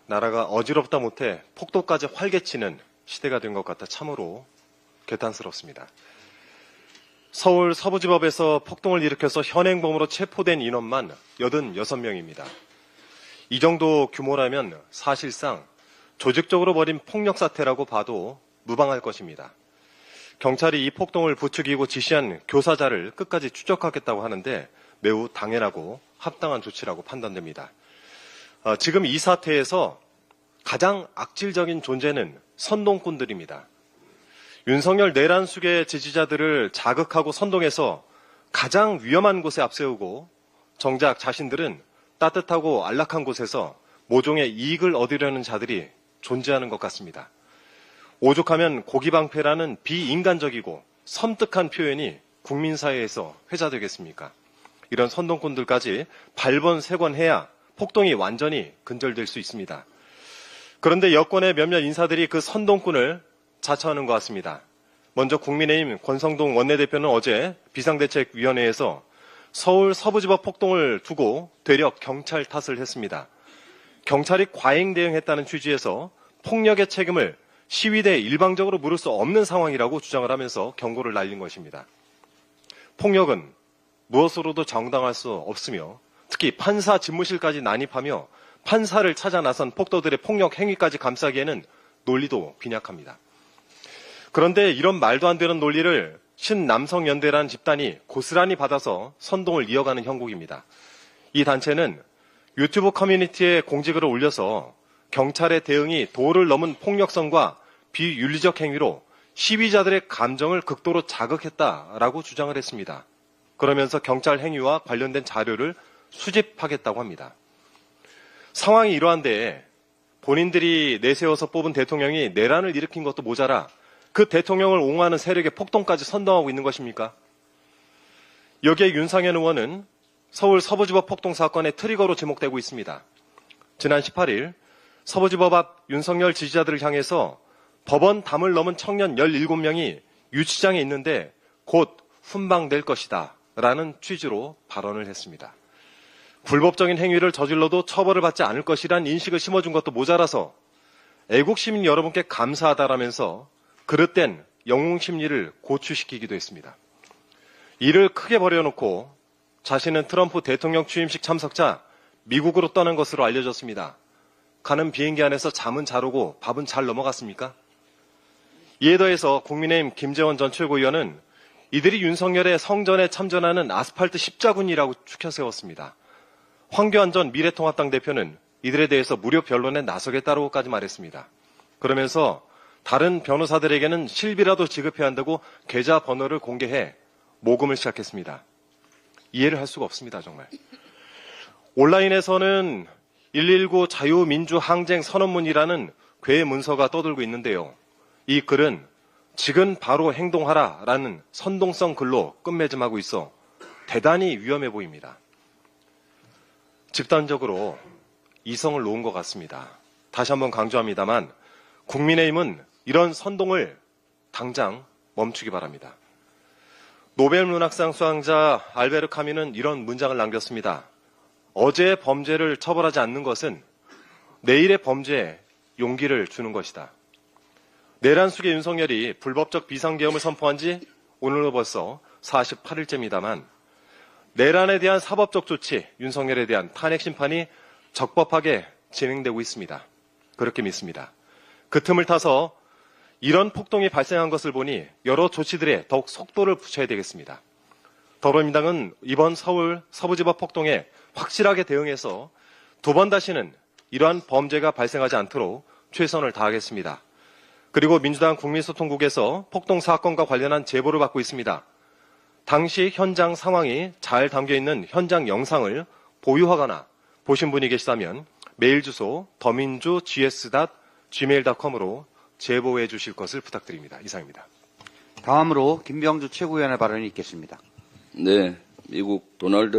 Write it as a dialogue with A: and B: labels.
A: 나라가 어지럽다 못해 폭도까지 활개치는 시대가 된 것 같아 참으로 개탄스럽습니다. 서울 서부지법에서 폭동을 일으켜서 현행범으로 체포된 인원만 86명입니다. 이 정도 규모라면 사실상 조직적으로 벌인 폭력 사태라고 봐도 무방할 것입니다. 경찰이 이 폭동을 부추기고 지시한 교사자를 끝까지 추적하겠다고 하는데 매우 당연하고 합당한 조치라고 판단됩니다. 지금 이 사태에서 가장 악질적인 존재는 선동꾼들입니다. 윤석열 내란숙의 지지자들을 자극하고 선동해서 가장 위험한 곳에 앞세우고 정작 자신들은 따뜻하고 안락한 곳에서 모종의 이익을 얻으려는 자들이 존재하는 것 같습니다. 오죽하면 고기방패라는 비인간적이고 섬뜩한 표현이 국민사회에서 회자되겠습니까? 이런 선동꾼들까지 발본색원해야 폭동이 완전히 근절될 수 있습니다. 그런데 여권의 몇몇 인사들이 그 선동꾼을 자처하는 것 같습니다. 먼저 국민의힘 권성동 원내대표는 어제 비상대책위원회에서 서울 서부지법 폭동을 두고 되려 경찰 탓을 했습니다. 경찰이 과잉 대응했다는 취지에서 폭력의 책임을 시위대에 일방적으로 물을 수 없는 상황이라고 주장을 하면서 경고를 날린 것입니다. 폭력은 무엇으로도 정당할 수 없으며 특히 판사 집무실까지 난입하며 판사를 찾아 나선 폭도들의 폭력 행위까지 감싸기에는 논리도 빈약합니다. 그런데 이런 말도 안 되는 논리를 신남성연대라는 집단이 고스란히 받아서 선동을 이어가는 형국입니다. 이 단체는 유튜브 커뮤니티에 공지글을 올려서 경찰의 대응이 도를 넘은 폭력성과 비윤리적 행위로 시위자들의 감정을 극도로 자극했다라고 주장을 했습니다. 그러면서 경찰 행위와 관련된 자료를 수집하겠다고 합니다. 상황이 이러한데 본인들이 내세워서 뽑은 대통령이 내란을 일으킨 것도 모자라 그 대통령을 옹호하는 세력의 폭동까지 선동하고 있는 것입니까? 여기에 윤상현 의원은 서울 서부지법 폭동 사건의 트리거로 지목되고 있습니다. 지난 18일 서부지법 앞 윤석열 지지자들을 향해서 법원 담을 넘은 청년 17명이 유치장에 있는데 곧 훈방될 것이다 라는 취지로 발언을 했습니다. 불법적인 행위를 저질러도 처벌을 받지 않을 것이란 인식을 심어준 것도 모자라서 애국시민 여러분께 감사하다라면서 그릇된 영웅심리를 고취시키기도 했습니다. 이를 크게 벌여놓고 자신은 트럼프 대통령 취임식 참석자 미국으로 떠난 것으로 알려졌습니다. 가는 비행기 안에서 잠은 잘 오고 밥은 잘 넘어갔습니까? 이에 더해서 국민의힘 김재원 전 최고위원은 이들이 윤석열의 성전에 참전하는 아스팔트 십자군이라고 추켜 세웠습니다. 황교안 전 미래통합당 대표는 이들에 대해서 무료 변론에 나서겠다고까지 말했습니다. 그러면서 다른 변호사들에게는 실비라도 지급해야 한다고 계좌 번호를 공개해 모금을 시작했습니다. 이해를 할 수가 없습니다, 정말. 온라인에서는 119 자유민주항쟁 선언문이라는 괴 문서가 떠돌고 있는데요. 이 글은 지금 바로 행동하라라는 선동성 글로 끝맺음하고 있어 대단히 위험해 보입니다. 집단적으로 이성을 놓은 것 같습니다. 다시 한번 강조합니다만 국민의힘은 이런 선동을 당장 멈추기 바랍니다. 노벨문학상 수상자 알베르 카뮈는 이런 문장을 남겼습니다. 어제의 범죄를 처벌하지 않는 것은 내일의 범죄에 용기를 주는 것이다. 내란숙의 윤석열이 불법적 비상계엄을 선포한 지 오늘로 벌써 48일째입니다만 내란에 대한 사법적 조치, 윤석열에 대한 탄핵 심판이 적법하게 진행되고 있습니다. 그렇게 믿습니다. 그 틈을 타서 이런 폭동이 발생한 것을 보니 여러 조치들에 더욱 속도를 붙여야 되겠습니다. 더불어민주당은 이번 서울 서부지법 폭동에 확실하게 대응해서 두 번 다시는 이러한 범죄가 발생하지 않도록 최선을 다하겠습니다. 그리고 민주당 국민소통국에서 폭동 사건과 관련한 제보를 받고 있습니다. 당시 현장 상황이 잘 담겨있는 현장 영상을 보유하거나 보신 분이 계시다면 메일 주소 더민주.gs.gmail.com으로 제보해 주실 것을 부탁드립니다. 이상입니다.
B: 다음으로 김병주 최고위원의 발언이 있겠습니다.
C: 네, 미국 도널드